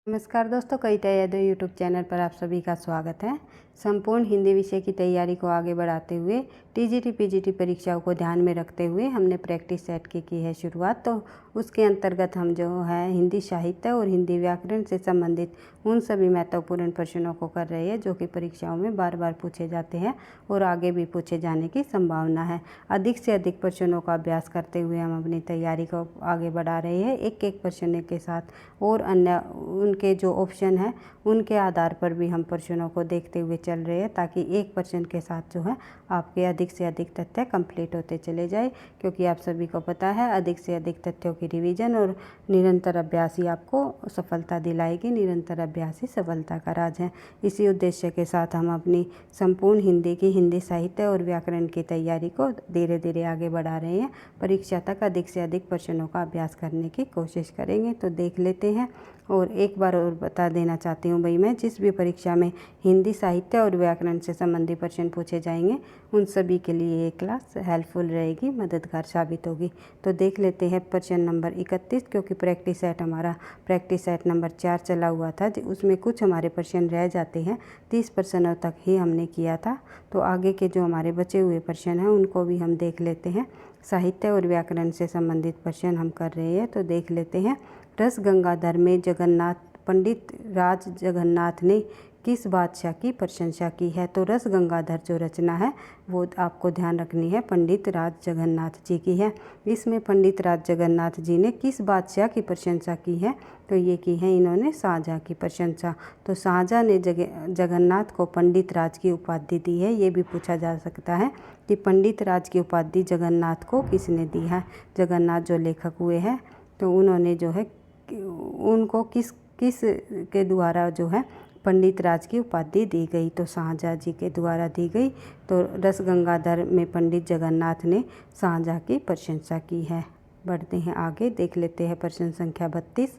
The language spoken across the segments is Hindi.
नमस्कार दोस्तों, कविता यादव यूट्यूब चैनल पर आप सभी का स्वागत है। संपूर्ण हिंदी विषय की तैयारी को आगे बढ़ाते हुए टीजीटी पीजीटी परीक्षाओं को ध्यान में रखते हुए हमने प्रैक्टिस सेट की है शुरुआत। तो उसके अंतर्गत हम जो है हिंदी साहित्य और हिंदी व्याकरण से संबंधित उन सभी महत्वपूर्ण प्रश्नों को कर रहे हैं जो कि परीक्षाओं में बार बार पूछे जाते हैं और आगे भी पूछे जाने की संभावना है। अधिक से अधिक प्रश्नों का अभ्यास करते हुए हम अपनी तैयारी को आगे बढ़ा रहे हैं, एक एक प्रश्न के साथ और अन्य उनके जो ऑप्शन हैं उनके आधार पर भी हम प्रश्नों को देखते हुए चल रहे हैं, ताकि एक प्रश्न के साथ जो है आपके अधिक से अधिक तथ्य कंप्लीट होते चले जाए। क्योंकि आप सभी को पता है अधिक से अधिक तथ्यों की रिवीजन और निरंतर अभ्यास ही आपको सफलता दिलाएगी। निरंतर अभ्यास ही सफलता का राज है। इसी उद्देश्य के साथ हम अपनी संपूर्ण हिंदी साहित्य और व्याकरण की तैयारी को धीरे धीरे आगे बढ़ा रहे हैं। परीक्षा तक अधिक से अधिक प्रश्नों का अभ्यास करने की कोशिश करेंगे। तो देख लेते हैं। और एक बार और बता देना चाहती हूँ भाई, मैं जिस भी परीक्षा में हिंदी साहित्य और व्याकरण से संबंधित प्रश्न पूछे जाएंगे उन सभी के लिए ये क्लास हेल्पफुल रहेगी, मददगार साबित होगी। तो देख लेते हैं प्रश्न नंबर 31, क्योंकि प्रैक्टिस सेट नंबर 4 चला हुआ था, उसमें कुछ हमारे प्रश्न रह जाते हैं। 30 प्रश्नों तक ही हमने किया था, तो आगे के जो हमारे बचे हुए प्रश्न हैं उनको भी हम देख लेते हैं। साहित्य और व्याकरण से संबंधित प्रश्न हम कर रहे हैं, तो देख लेते हैं। रस गंगाधर में पंडित राज जगन्नाथ ने किस बादशाह की प्रशंसा की है? तो रस गंगाधर जो रचना है वो आपको ध्यान रखनी है, पंडित राज जगन्नाथ जी की है। इसमें पंडित राज जगन्नाथ जी ने किस बादशाह की प्रशंसा की है? तो ये की है इन्होंने शाहजहाँ की प्रशंसा। तो शाहजहाँ ने जगन्नाथ को पंडित राज की उपाधि दी है। ये भी पूछा जा सकता है कि पंडित राज की उपाधि जगन्नाथ को किसने दी है? जगन्नाथ जो लेखक हुए हैं तो उन्होंने जो है उनको किस के द्वारा जो है पंडित राज की उपाधि दी गई? तो शाहजहाँ जी के द्वारा दी गई। तो रस गंगाधर में पंडित जगन्नाथ ने शाहजहाँ की प्रशंसा की है। बढ़ते हैं आगे, देख लेते हैं प्रश्न संख्या 32।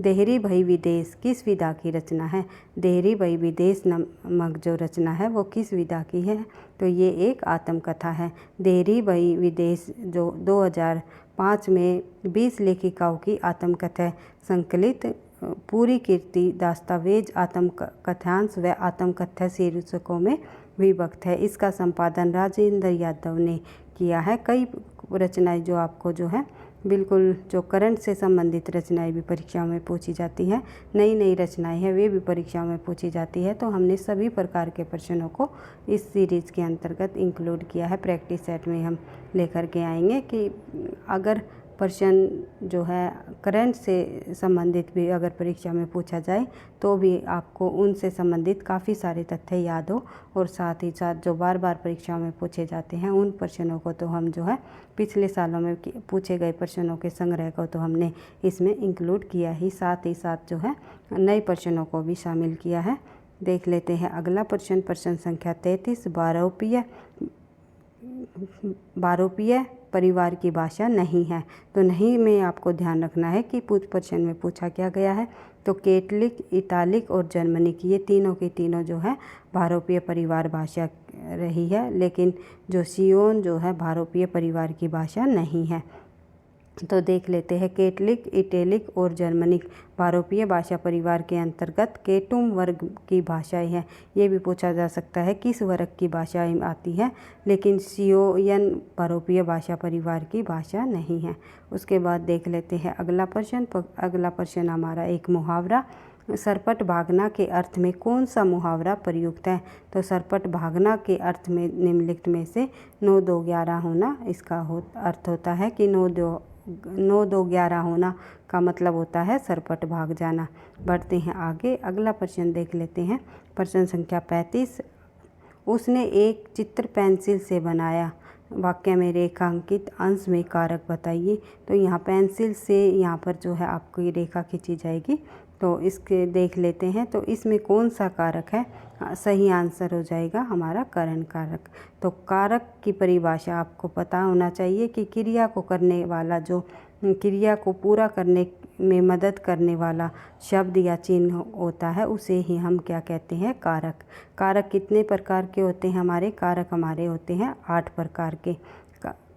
देहरी भई विदेश किस विधा की रचना है? देहरी भई विदेश नामक जो रचना है वो किस विधा की है? तो ये एक आत्मकथा है। देहरी भई विदेश जो 2005 में 20 लेखिकाओं की आत्मकथा संकलित पूरी कीर्ति दस्तावेज आत्मकथांश व आत्मकथा शीर्षकों में विभक्त है। इसका संपादन राजेंद्र यादव ने किया है। कई रचनाएं जो आपको जो है बिल्कुल जो करंट से संबंधित रचनाएं भी परीक्षाओं में पूछी जाती हैं, नई रचनाएं हैं वे भी परीक्षाओं में पूछी जाती है। तो हमने सभी प्रकार के प्रश्नों को इस सीरीज़ के अंतर्गत इंक्लूड किया है। प्रैक्टिस सेट में हम लेकर के आएंगे कि अगर प्रश्न जो है करंट से संबंधित भी अगर परीक्षा में पूछा जाए तो भी आपको उनसे संबंधित काफ़ी सारे तथ्य याद हो, और साथ ही साथ जो बार बार परीक्षाओं में पूछे जाते हैं उन प्रश्नों को तो हम जो है पिछले सालों में पूछे गए प्रश्नों के संग्रह को तो हमने इसमें इंक्लूड किया ही साथ जो है नए प्रश्नों को भी शामिल किया है। देख लेते हैं अगला प्रश्न संख्या 33। बारोपीय परिवार की भाषा नहीं है। तो नहीं में आपको ध्यान रखना है कि प्रश्न में पूछा क्या गया है। तो केटलिक, इतालिक और जर्मनिक ये तीनों की तीनों जो है भारोपीय परिवार भाषा रही है, लेकिन जो सियोन जो है भारोपीय परिवार की भाषा नहीं है। तो देख लेते हैं केटलिक, इटैलिक और जर्मनिक भारोपीय भाषा परिवार के अंतर्गत केटुम वर्ग की भाषाएं हैं। ये भी पूछा जा सकता है किस वर्ग की भाषाएं आती है, लेकिन सियोयन भारोपीय भाषा परिवार की भाषा नहीं है। उसके बाद देख लेते हैं अगला प्रश्न हमारा एक मुहावरा। सरपट भागना के अर्थ में कौन सा मुहावरा प्रयुक्त है? तो सरपट भागना के अर्थ में निम्नलिखित में से 9 2 11 होना इसका अर्थ होता है कि 9 2 11 होना का मतलब होता है सरपट भाग जाना। बढ़ते हैं आगे, अगला प्रश्न देख लेते हैं प्रश्न संख्या 35। उसने एक चित्र पेंसिल से बनाया, वाक्य में रेखांकित अंश में कारक बताइए। तो यहाँ पेंसिल से यहाँ पर जो है आपको रेखा खींची जाएगी, तो इसके देख लेते हैं। तो इसमें कौन सा कारक है? सही आंसर हो जाएगा हमारा करण कारक। तो कारक की परिभाषा आपको पता होना चाहिए कि क्रिया को करने वाला जो क्रिया को पूरा करने में मदद करने वाला शब्द या चिन्ह होता है उसे ही हम क्या कहते हैं? कारक। कारक कितने प्रकार के होते हैं? कारक हमारे होते हैं 8 प्रकार के।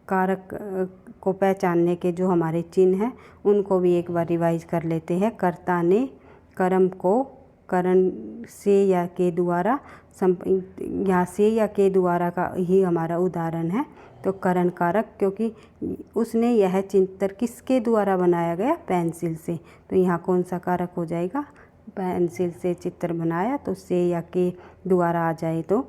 कारक को पहचानने के जो हमारे चिन्ह हैं उनको भी एक बार रिवाइज कर लेते हैं। कर्ता ने, कर्म को करण से या के द्वारा यहाँ से या के द्वारा का ही हमारा उदाहरण है। तो करण कारक, क्योंकि उसने यह चित्र किसके द्वारा बनाया गया, पेंसिल से, तो यहाँ कौन सा कारक हो जाएगा, पेंसिल से चित्र बनाया, तो से या के द्वारा आ जाए तो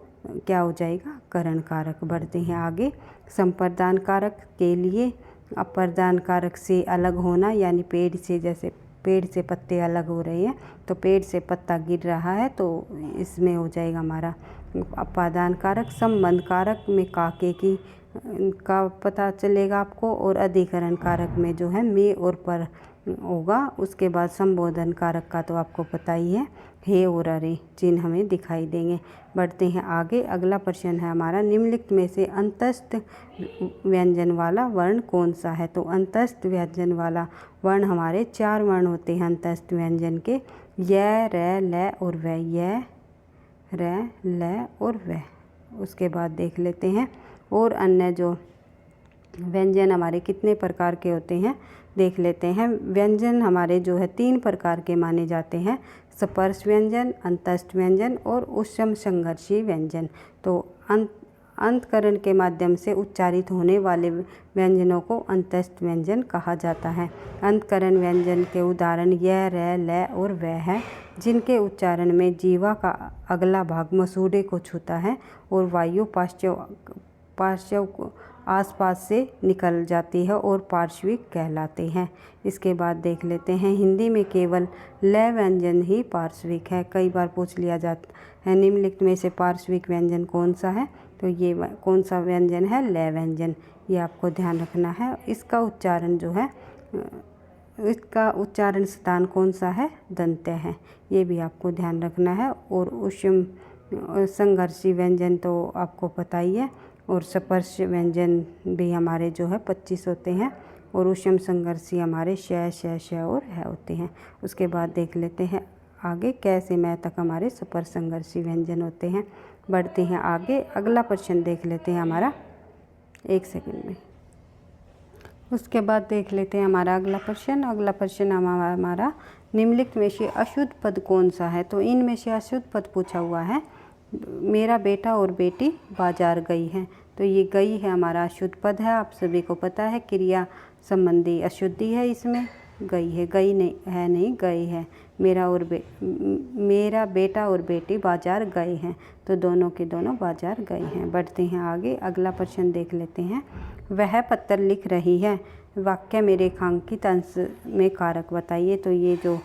क्या हो जाएगा, करण कारक। बढ़ते हैं आगे। संप्रदान कारक के लिए अप्रदान कारक से अलग होना, यानी पेड़ से, जैसे पेड़ से पत्ते अलग हो रहे हैं, तो पेड़ से पत्ता गिर रहा है, तो इसमें हो जाएगा हमारा अपादान कारक। संबंध कारक में काके की का पता चलेगा आपको, और अधिकरण कारक में जो है में और पर होगा। उसके बाद संबोधन कारक का तो आपको पता ही है, हे और अरे चिन्ह हमें दिखाई देंगे। बढ़ते हैं आगे। अगला प्रश्न है हमारा, निम्नलिखित में से अंतस्थ व्यंजन वाला वर्ण कौन सा है। तो अंतस्थ व्यंजन वाला वर्ण हमारे 4 वर्ण होते हैं अंतस्थ व्यंजन के, य, र, ल और व। य, र, ल और व। उसके बाद देख लेते हैं और अन्य जो व्यंजन हमारे कितने प्रकार के होते हैं देख लेते हैं। व्यंजन हमारे जो है 3 प्रकार के माने जाते हैं, स्पर्श व्यंजन, अंतस्थ व्यंजन और उष्म संघर्षी व्यंजन। तो अंतकरण के माध्यम से उच्चारित होने वाले व्यंजनों को अंतस्थ व्यंजन कहा जाता है। अंतकरण व्यंजन के उदाहरण य, र, ल और व है, जिनके उच्चारण में जीवा का अगला भाग मसूड़े को छूता है और वायु पार्श्व को आसपास से निकल जाती है और पार्श्विक कहलाते हैं। इसके बाद देख लेते हैं, हिंदी में केवल ल व्यंजन ही पार्श्विक है। कई बार पूछ लिया जाता है, निम्नलिखित में से पार्श्विक व्यंजन कौन सा है, तो ये कौन सा व्यंजन है, ल व्यंजन। ये आपको ध्यान रखना है। इसका उच्चारण जो है, इसका उच्चारण स्थान कौन सा है, दंत्य है, ये भी आपको ध्यान रखना है। और उष्म संघर्षी व्यंजन तो आपको पता ही है, और स्पर्श व्यंजन भी हमारे जो है 25 होते हैं, और उष्म संघर्षी हमारे श और है होते हैं। उसके बाद देख लेते हैं आगे, कै से मैं तक हमारे स्पर्श संघर्षी व्यंजन होते हैं। बढ़ते हैं आगे। अगला प्रश्न देख लेते हैं हमारा, 1 सेकंड में। उसके बाद देख लेते हैं हमारा अगला प्रश्न। अगला प्रश्न हमारा, निम्नलिखित में से अशुद्ध पद कौन सा है। तो इनमें से अशुद्ध पद पूछा हुआ है, मेरा बेटा और बेटी बाजार गई है। तो ये गई है हमारा अशुद्ध पद है, आप सभी को पता है, क्रिया संबंधी अशुद्धि है इसमें, गई है, गई नहीं है, नहीं गई है। मेरा बेटा और बेटी बाजार गए हैं, तो दोनों के दोनों बाजार गए हैं। बढ़ते हैं आगे। अगला प्रश्न देख लेते हैं, वह पत्र लिख रही है, वाक्य में रेखांकित अंश में कारक बताइए। तो ये जो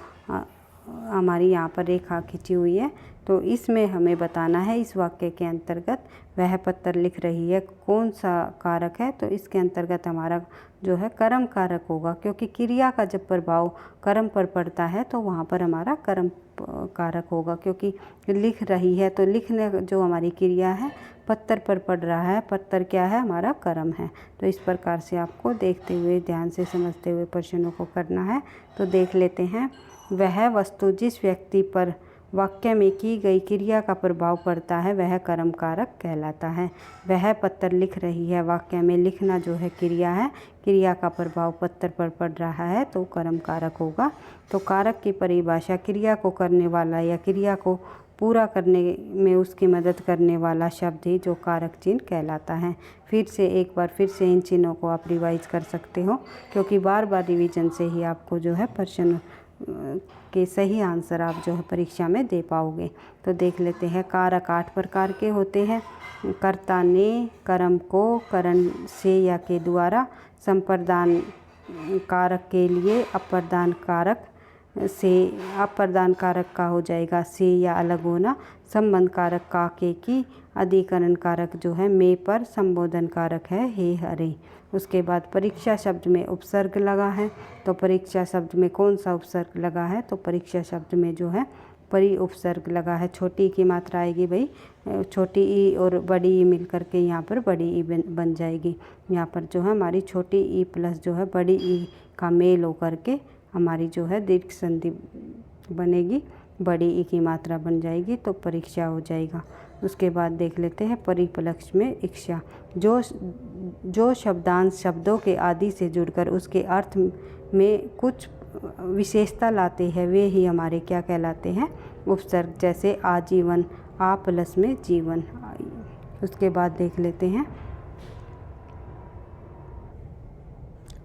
हमारी यहाँ पर रेखा खींची हुई है, तो इसमें हमें बताना है, इस वाक्य के अंतर्गत वह पत्र लिख रही है कौन सा कारक है। तो इसके अंतर्गत हमारा जो है कर्म कारक होगा, क्योंकि क्रिया का जब प्रभाव कर्म पर पड़ता है तो वहाँ पर हमारा कर्म कारक होगा। क्योंकि लिख रही है, तो लिखने जो हमारी क्रिया है पत्थर पर पड़ रहा है, पत्थर क्या है, हमारा कर्म है। तो इस प्रकार से आपको देखते हुए, ध्यान से समझते हुए प्रश्नों को करना है। तो देख लेते हैं, वह वस्तु जिस व्यक्ति पर वाक्य में की गई क्रिया का प्रभाव पड़ता है वह कर्म कारक कहलाता है। वह पत्थर लिख रही है, वाक्य में लिखना जो है क्रिया है, क्रिया का प्रभाव पत्थर पर पड़ रहा है तो कर्म कारक होगा। तो कारक की परिभाषा, क्रिया को करने वाला या क्रिया को पूरा करने में उसकी मदद करने वाला शब्द ही जो कारक चिन्ह कहलाता है। फिर से एक बार फिर से इन चिन्हों को आप रिवाइज कर सकते हो, क्योंकि बार बार रिवीजन से ही आपको जो है प्रश्न के सही आंसर आप जो है परीक्षा में दे पाओगे। तो देख लेते हैं, कारक 8 प्रकार के होते हैं। कर्ता ने कर्म को करण से या के द्वारा, संप्रदान कारक के लिए अप्रदान कारक से, अप्रदान कारक का हो जाएगा से या अलग होना, संबंध कारक का के की, अधिकरण कारक जो है में पर, संबोधन कारक है हे हरे। उसके बाद परीक्षा शब्द में उपसर्ग लगा है, तो परीक्षा शब्द में कौन सा उपसर्ग लगा है, तो परीक्षा शब्द में जो है परि उपसर्ग लगा है। छोटी की मात्रा आएगी भाई, छोटी ई और बड़ी ई मिल करके यहाँ पर बड़ी ई बन जाएगी। यहाँ पर जो है हमारी छोटी ई प्लस जो है बड़ी ई का मेल होकर के हमारी जो है दीर्घ संधि बनेगी, बड़ी ई की मात्रा बन जाएगी, तो परीक्षा हो जाएगा। उसके बाद देख लेते हैं परिपलक्ष में इच्छा, जो शब्दांश शब्दों के आदि से जुड़कर उसके अर्थ में कुछ विशेषता लाते हैं वे ही हमारे क्या कहलाते हैं, उपसर्ग। जैसे आजीवन, आ प्लस में जीवन। उसके बाद देख लेते हैं,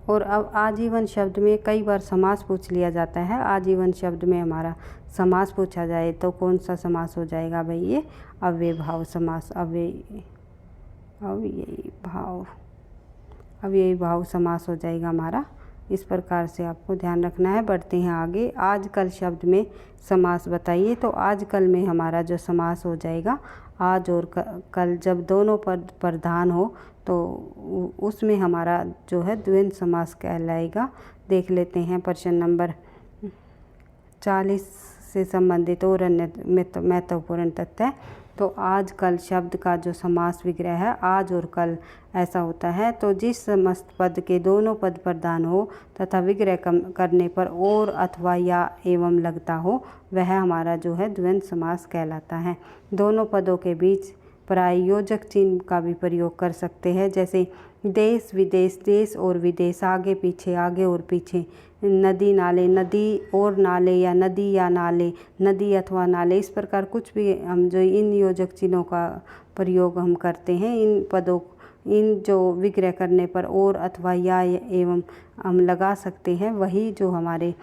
और अब आजीवन शब्द में कई बार समास पूछ लिया जाता है। आजीवन शब्द में हमारा समास पूछा जाए तो कौन सा समास हो जाएगा भाई, ये अव्ययीभाव समास। अव्ययीभाव समास हो जाएगा हमारा। इस प्रकार से आपको ध्यान रखना है। बढ़ते हैं आगे। आजकल शब्द में समास बताइए। तो आजकल में हमारा जो समास हो जाएगा, आज और कल जब दोनों पद प्रधान हो तो उसमें हमारा जो है द्वंद्व समास कहलाएगा। देख लेते हैं प्रश्न नंबर 40 से संबंधित और अन्य महत्वपूर्ण तथ्य। तो आज कल शब्द का जो समास विग्रह है, आज और कल ऐसा होता है। तो जिस समस्त पद के दोनों पद प्रधान हो तथा विग्रह करने पर और अथवा या एवं लगता हो, वह हमारा जो है द्वंद्व समास कहलाता है। दोनों पदों के बीच प्रायोजक चिन्ह का भी प्रयोग कर सकते हैं। जैसे देश विदेश, देश और विदेश, आगे पीछे, आगे और पीछे, नदी नाले, नदी और नाले, या नदी या नाले, नदी अथवा नाले। इस प्रकार कुछ भी हम जो इन योजक चिन्हों का प्रयोग हम करते हैं, इन जो विग्रह करने पर और अथवा या एवं हम लगा सकते हैं, वही जो हमारे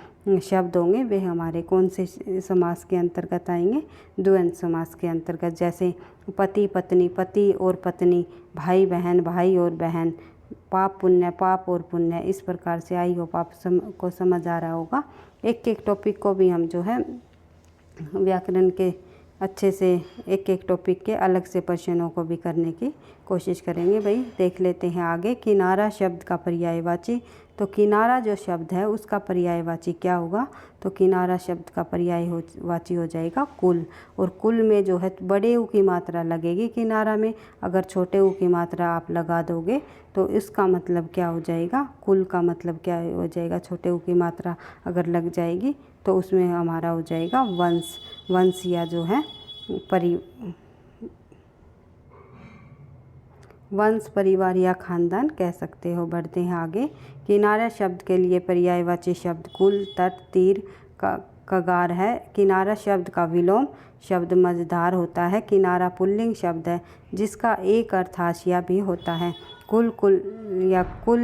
शब्द होंगे वे हमारे कौन से समास के अंतर्गत आएंगे, द्वंद्व समास के अंतर्गत। जैसे पति पत्नी, पति और पत्नी, भाई बहन, भाई और बहन, पाप पुण्य, पाप और पुण्य। इस प्रकार से आई होप आप को समझ आ रहा होगा। एक एक टॉपिक को भी हम जो है व्याकरण के अच्छे से एक एक टॉपिक के अलग से प्रश्नों को भी करने की कोशिश करेंगे। भाई देख लेते हैं आगे। किनारा शब्द का पर्यायवाची। तो किनारा जो शब्द है उसका पर्यायवाची क्या होगा, तो किनारा शब्द का पर्यायवाची हो जाएगा कुल। और कुल में जो है बड़े ऊ की मात्रा लगेगी किनारा में। अगर छोटे ऊ की मात्रा आप लगा दोगे तो इसका मतलब क्या हो जाएगा, कुल का मतलब क्या हो जाएगा। छोटे ऊ की मात्रा अगर लग जाएगी तो उसमें हमारा हो जाएगा वंश। वंश या जो है वंश, परिवार या खानदान कह सकते हो। बढ़ते हैं आगे। किनारा शब्द के लिए पर्यायवाची शब्द कुल, तट, तीर, कगार है। किनारा शब्द का विलोम शब्द मझधार होता है। किनारा पुल्लिंग शब्द है जिसका एक अर्थ हाशिया भी होता है। कुल, कुल या कुल,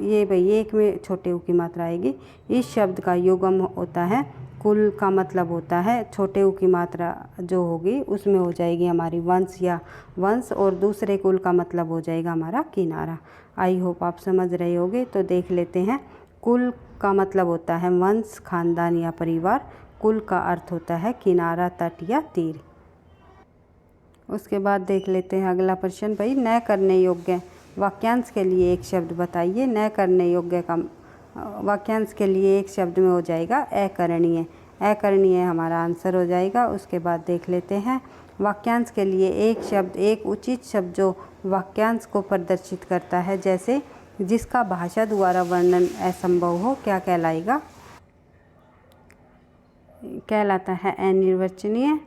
ये भाई एक में छोटे ऊ की मात्रा आएगी। इस शब्द का युग्म होता है। कुल का मतलब होता है छोटे ऊ की मात्रा जो होगी उसमें हो जाएगी हमारी वंश या वंश, और दूसरे कुल का मतलब हो जाएगा हमारा किनारा। आई होप आप समझ रहे होगे। तो देख लेते हैं। कुल का मतलब होता है वंश, खानदान या परिवार। कुल का अर्थ होता है किनारा, तट या तीर। उसके बाद देख लेते हैं अगला प्रश्न। भाई न करने योग्य वाक्यांश के लिए एक शब्द बताइए। न करने योग्य का वाक्यांश के लिए एक शब्द में हो जाएगा अकरणीय। अकरणीय हमारा आंसर हो जाएगा। उसके बाद देख लेते हैं वाक्यांश के लिए एक शब्द, एक उचित शब्द जो वाक्यांश को प्रदर्शित करता है। जैसे जिसका भाषा द्वारा वर्णन असंभव हो, क्या कहलाएगा, कहलाता है अनिर्वचनीय।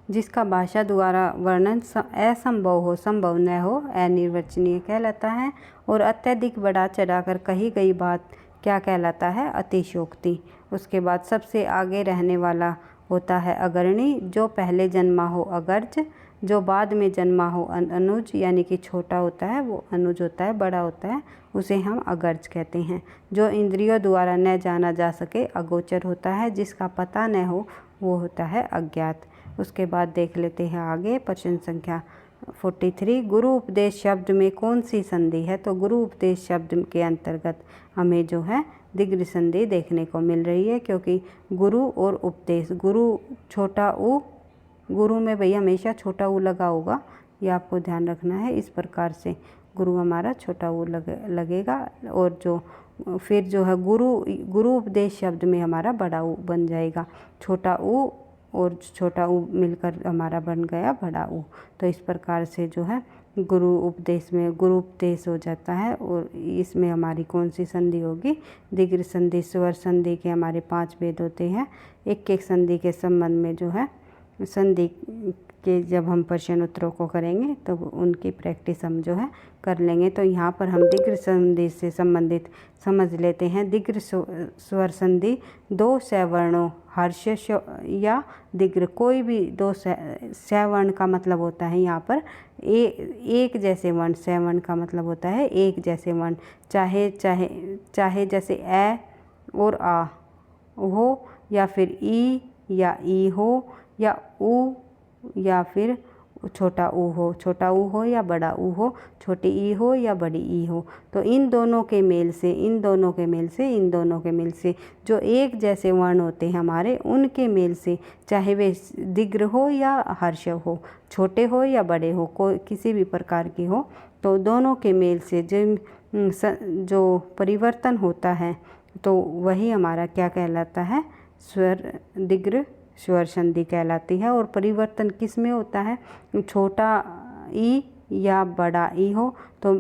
जिसका भाषा द्वारा वर्णन असंभव हो, संभव न हो, अनिर्वचनीय कहलाता है। और अत्यधिक बढ़ा चढ़ाकर कही गई बात क्या कहलाता है, अतिशयोक्ति। उसके बाद सबसे आगे रहने वाला होता है अग्रणी। जो पहले जन्मा हो अग्रज, जो बाद में जन्मा हो अनुज, यानी कि छोटा होता है वो अनुज होता है, बड़ा होता है उसे हम अग्रज कहते हैं। जो इंद्रियों द्वारा न जाना जा सके अगोचर होता है। जिसका पता न हो वो होता है अज्ञात। उसके बाद देख लेते हैं आगे प्रश्न संख्या 43। गुरु उपदेश शब्द में कौन सी संधि है, तो गुरु उपदेश शब्द के अंतर्गत हमें जो है दीर्घ संधि देखने को मिल रही है। क्योंकि गुरु और उपदेश, गुरु छोटा ऊ, गुरु में भैया हमेशा छोटा ऊ लगा होगा, ये आपको ध्यान रखना है। इस प्रकार से गुरु हमारा छोटा ऊ लगेगा। और जो फिर जो है गुरु उपदेश शब्द में हमारा बड़ा ऊ बन जाएगा। छोटा ऊ और छोटा ऊ मिलकर हमारा बन गया बड़ा ऊ। तो इस प्रकार से जो है गुरु उपदेश में गुरु उपदेश हो जाता है। और इसमें हमारी कौन सी संधि होगी, दीर्घ संधि। स्वर संधि के हमारे 5 भेद होते हैं। एक एक संधि के संबंध में जो है संधि के जब हम प्रश्न उत्तरों को करेंगे तो उनकी प्रैक्टिस हम जो है कर लेंगे। तो यहाँ पर हम दीर्घ संधि से संबंधित समझ लेते हैं। दीर्घ स्वर संधि दो सवर्णों हर्ष या दीर्घ, कोई भी दो सवर्ण का मतलब होता है यहाँ पर एक जैसे वर्ण। सवर्ण का मतलब होता है एक जैसे वर्ण, चाहे जैसे ए और आ हो, या फिर ई या ई हो, या ऊ या फिर छोटा ऊ हो या बड़ा ऊ हो, छोटी ई हो या बड़ी ई हो। तो इन दोनों के मेल से जो एक जैसे वर्ण होते हैं हमारे, उनके मेल से, चाहे वे दीर्घ हो या हर्ष हो, छोटे हो या बड़े हो, कोई किसी भी प्रकार की हो, तो दोनों के मेल से जो परिवर्तन होता है तो वही हमारा क्या कहलाता है, दीर्घ स्वर संधि कहलाती है। और परिवर्तन किस में होता है, छोटा ई या बड़ा ई हो तो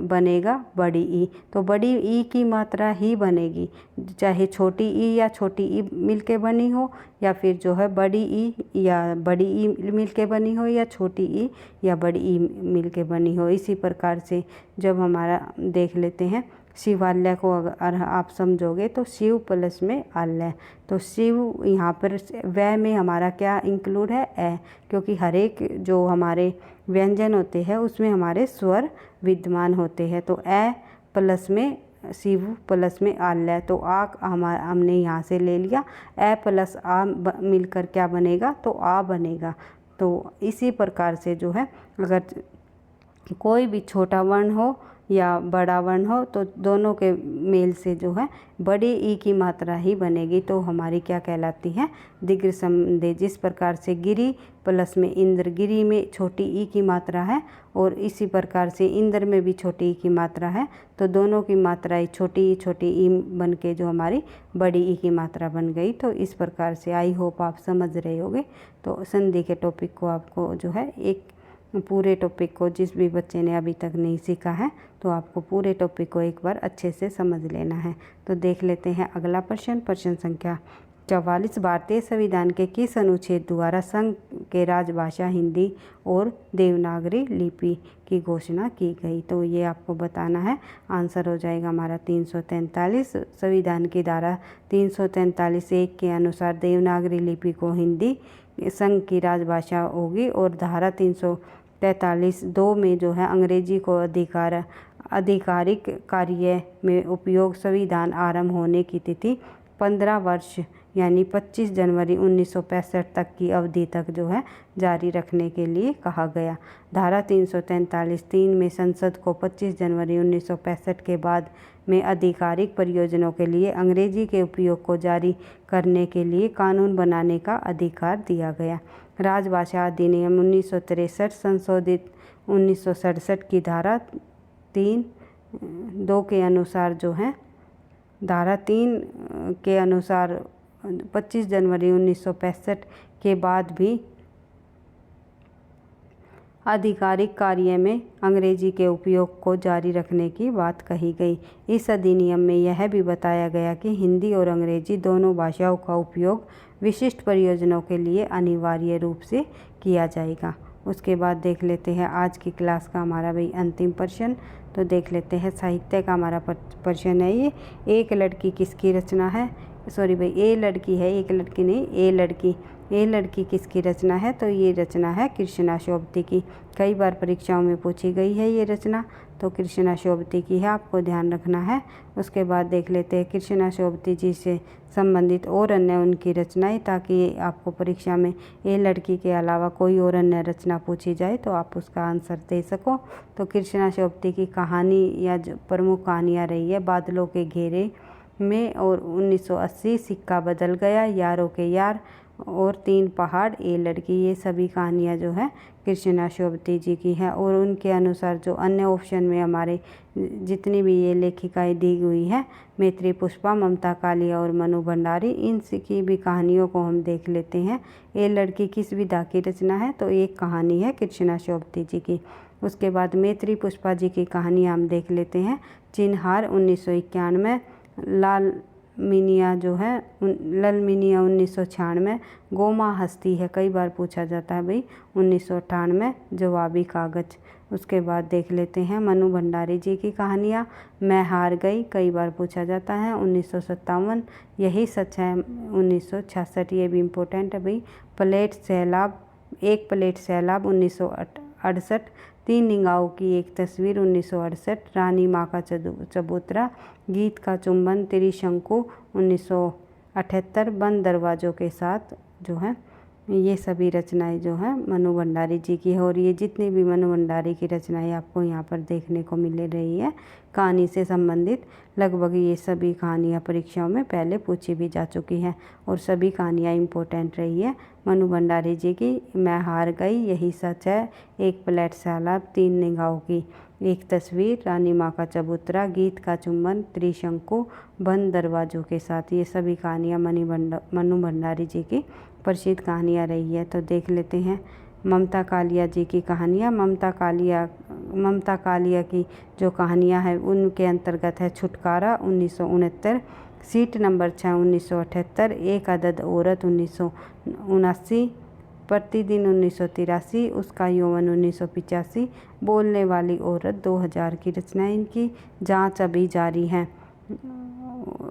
बनेगा बड़ी ई, तो बड़ी ई की मात्रा ही बनेगी, चाहे छोटी ई या छोटी ई मिलके बनी हो, या फिर जो है बड़ी ई या बड़ी ई मिलके बनी हो, या छोटी ई या बड़ी ई मिलके बनी हो। इसी प्रकार से जब हमारा देख लेते हैं शिवालय को, अगर आप समझोगे तो शिव प्लस में आलय, तो शिव यहाँ पर वह में हमारा क्या इंक्लूड है, ए, क्योंकि हर एक जो हमारे व्यंजन होते हैं उसमें हमारे स्वर विद्यमान होते हैं। तो ए प्लस में शिव प्लस में आलय, तो आ हमने यहाँ से ले लिया, ए प्लस आ मिलकर क्या बनेगा, तो आ बनेगा। तो इसी प्रकार से जो है अगर कोई भी छोटा वर्ण हो या बड़ा वर्ण हो तो दोनों के मेल से जो है बड़ी ई की मात्रा ही बनेगी, तो हमारी क्या कहलाती है, दीर्घ संधि। जिस प्रकार से गिरी प्लस में इंद्र, गिरी में छोटी ई की मात्रा है और इसी प्रकार से इंद्र में भी छोटी ई की मात्रा है, तो दोनों की मात्रा छोटी ई बन के जो हमारी बड़ी ई की मात्रा बन गई। तो इस प्रकार से आई होप आप समझ रहे होगे। तो संधि के टॉपिक को आपको जो है एक पूरे टॉपिक को, जिस भी बच्चे ने अभी तक नहीं सीखा है तो आपको पूरे टॉपिक को एक बार अच्छे से समझ लेना है। तो देख लेते हैं अगला प्रश्न संख्या 44। भारतीय संविधान के किस अनुच्छेद द्वारा संघ के राजभाषा हिंदी और देवनागरी लिपि की घोषणा की गई? तो ये आपको बताना है। आंसर हो जाएगा हमारा 343। संविधान की धारा 343(1) के अनुसार देवनागरी लिपि को हिंदी संघ की राजभाषा होगी, और धारा 343(2) में जो है अंग्रेजी को आधिकारिक कार्य में उपयोग संविधान आरंभ होने की तिथि 15 वर्ष यानी 25 जनवरी 1965 तक की अवधि तक जो है जारी रखने के लिए कहा गया। धारा 343(3) में संसद को 25 जनवरी 1965 के बाद में आधिकारिक प्रयोजनों के लिए अंग्रेजी के उपयोग को जारी करने के लिए कानून बनाने का अधिकार दिया गया। राजभाषा अधिनियम 1963 संशोधित 1967 की धारा 3(2) के अनुसार जो है, धारा 3 के अनुसार 25 जनवरी 1965 के बाद भी आधिकारिक कार्य में अंग्रेजी के उपयोग को जारी रखने की बात कही गई। इस अधिनियम में यह भी बताया गया कि हिंदी और अंग्रेजी दोनों भाषाओं का उपयोग विशिष्ट प्रयोजनों के लिए अनिवार्य रूप से किया जाएगा। उसके बाद देख लेते हैं आज की क्लास का हमारा भाई अंतिम प्रश्न। तो देख लेते हैं साहित्य का हमारा प्रश्न है ये, एक लड़की किसकी रचना है? सॉरी भाई, ए लड़की है, एक लड़की नहीं, ए लड़की किसकी रचना है? तो ये रचना है कृष्णा शोभती की। कई बार परीक्षाओं में पूछी गई है ये रचना, तो कृष्णा शोभती की है, आपको ध्यान रखना है। उसके बाद देख लेते हैं कृष्णा शोभती जी से संबंधित और अन्य उनकी रचनाएं, ताकि आपको परीक्षा में ए लड़की के अलावा कोई और अन्य रचना पूछी जाए तो आप उसका आंसर दे सको। तो कृष्णा शोभती की कहानी या जो प्रमुख कहानियाँ रही है, बादलों के घेरे में और 1980, सिक्का बदल गया, यारों के यार और 3 पहाड़, ए लड़की, ये सभी कहानियाँ जो है कृष्णा शोभती जी की हैं। और उनके अनुसार जो अन्य ऑप्शन में हमारे जितनी भी ये लेखिकाएँ दी हुई हैं, मैत्री पुष्पा, ममता कालिया और मनु भंडारी, इन की भी कहानियों को हम देख लेते हैं। ए लड़की किस विधा की रचना है? तो एक कहानी है कृष्णा शोभती जी की। उसके बाद मैत्री पुष्पा जी की कहानी हम देख लेते हैं। चिन्हार 1991, मिनिया जो है लल मिनिया 1996, गोमा हस्ती है, कई बार पूछा जाता है भाई 1998, जवाबी कागज। उसके बाद देख लेते हैं मनु भंडारी जी की कहानियाँ। मैं हार गई, कई बार पूछा जाता है 1957, यही सच है 1966, ये भी इम्पोर्टेंट है भाई। प्लेट सैलाब, एक प्लेट सैलाब 1968, तीन निगाहों की एक तस्वीर 1968, रानी माँ का चबूतरा, गीत का चुंबन, त्रिशंकु 1978, बंद दरवाज़ों के साथ जो है, ये सभी रचनाएं जो हैं मनु भंडारी जी की है। और ये जितनी भी मनु भंडारी की रचनाएं आपको यहाँ पर देखने को मिल रही है कहानी से संबंधित, लगभग ये सभी कहानियाँ परीक्षाओं में पहले पूछी भी जा चुकी हैं और सभी कहानियाँ इम्पोर्टेंट रही है मनु भंडारी जी की। मैं हार गई, यही सच है, एक प्लेट सैलाब, तीन निगाहों की एक तस्वीर, रानी माँ का चबूतरा, गीत का चुंबन, त्रिशंकु, बंद दरवाज़ों के साथ, ये सभी कहानियाँ मनु भंडारी जी की प्रसिद्ध कहानियाँ रही है। तो देख लेते हैं ममता कालिया जी की कहानियाँ। ममता कालिया की जो कहानियाँ हैं उनके अंतर्गत है छुटकारा 1969, सीट नंबर 6 1978, एक अदद औरत 1979, प्रतिदिन 1983, उसका यौवन 1985, बोलने वाली औरत 2000 की रचनाएं इनकी, जांच अभी जारी है,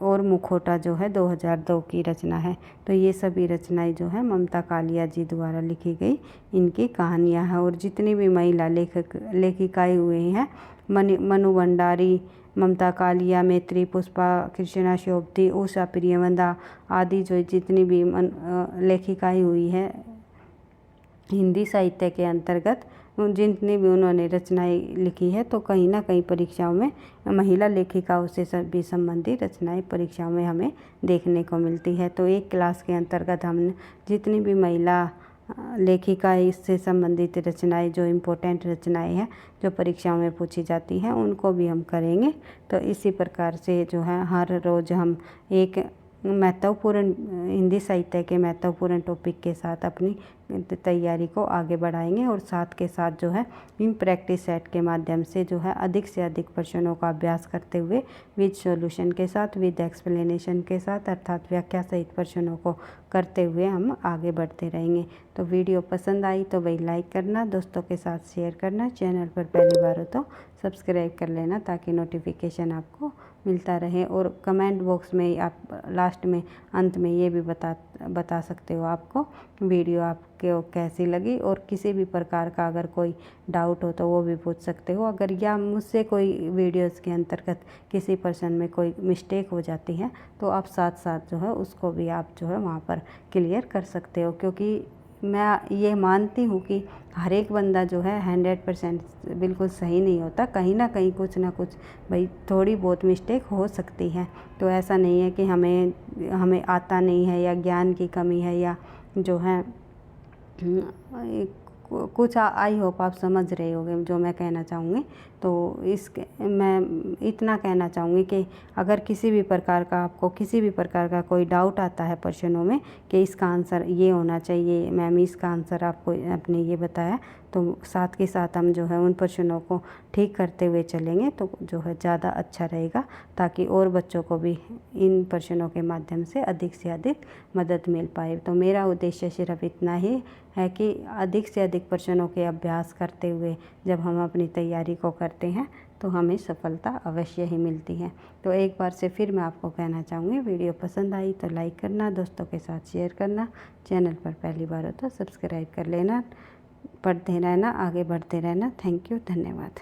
और मुखौटा जो है 2002 की रचना है। तो ये सभी रचनाएं जो है ममता कालिया जी द्वारा लिखी गई इनकी कहानियां हैं। और जितनी भी महिला लेखिकाएँ हुई हैं, मनु भंडारी, ममता कालिया, मैत्री पुष्पा, कृष्णा शोभती, उषा प्रियवंदा आदि जो जितनी भी लेखिकाएँ हुई है हिंदी साहित्य के अंतर्गत, जितनी भी उन्होंने रचनाएं लिखी है, तो कहीं ना कहीं परीक्षाओं में महिला लेखिकाओं से भी संबंधित रचनाएं परीक्षाओं में हमें देखने को मिलती है। तो एक क्लास के अंतर्गत हमने जितनी भी महिला लेखिका इससे संबंधित रचनाएं, जो इम्पोर्टेंट रचनाएं हैं जो परीक्षाओं में पूछी जाती हैं, उनको भी हम करेंगे। तो इसी प्रकार से जो है हर रोज़ हम एक महत्वपूर्ण हिंदी साहित्य के महत्वपूर्ण टॉपिक के साथ अपनी तैयारी को आगे बढ़ाएंगे और साथ के साथ जो है इन प्रैक्टिस सेट के माध्यम से जो है अधिक से अधिक प्रश्नों का अभ्यास करते हुए विद सॉल्यूशन के साथ, विद एक्सप्लेनेशन के साथ, अर्थात व्याख्या सहित प्रश्नों को करते हुए हम आगे बढ़ते रहेंगे। तो वीडियो पसंद आई तो भाई लाइक करना, दोस्तों के साथ शेयर करना, चैनल पर पहली बार हो तो सब्सक्राइब कर लेना ताकि नोटिफिकेशन आपको मिलता रहे। और कमेंट बॉक्स में आप लास्ट में अंत में ये भी बता सकते हो आपको वीडियो आपको कैसी लगी, और किसी भी प्रकार का अगर कोई डाउट हो तो वो भी पूछ सकते हो। अगर या मुझसे कोई वीडियोस के अंतर्गत किसी पर्सन में कोई मिस्टेक हो जाती है तो आप साथ साथ जो है उसको भी आप जो है वहाँ पर क्लियर कर सकते हो, क्योंकि मैं ये मानती हूँ कि हर एक बंदा जो है 100% बिल्कुल सही नहीं होता, कहीं ना कहीं कुछ ना कुछ भाई थोड़ी बहुत मिस्टेक हो सकती है। तो ऐसा नहीं है कि हमें आता नहीं है या ज्ञान की कमी है या जो है कुछ, आई होप आप समझ रहे होंगे जो मैं कहना चाहूँगी। तो मैं इतना कहना चाहूँगी कि अगर किसी भी प्रकार का आपको किसी भी प्रकार का कोई डाउट आता है प्रश्नों में कि इसका आंसर ये होना चाहिए, मैम इसका आंसर आपको आपने ये बताया, तो साथ के साथ हम जो है उन प्रश्नों को ठीक करते हुए चलेंगे तो जो है ज़्यादा अच्छा रहेगा, ताकि और बच्चों को भी इन प्रश्नों के माध्यम से अधिक मदद मिल पाए। तो मेरा उद्देश्य सिर्फ इतना ही है कि अधिक से अधिक प्रश्नों के अभ्यास करते हुए जब हम अपनी तैयारी को करते हैं तो हमें सफलता अवश्य ही मिलती है। तो एक बार से फिर मैं आपको कहना चाहूँगी, वीडियो पसंद आई तो लाइक करना, दोस्तों के साथ शेयर करना, चैनल पर पहली बार हो तो सब्सक्राइब कर लेना, पढ़ते रहना, आगे बढ़ते रहना। थैंक यू, धन्यवाद।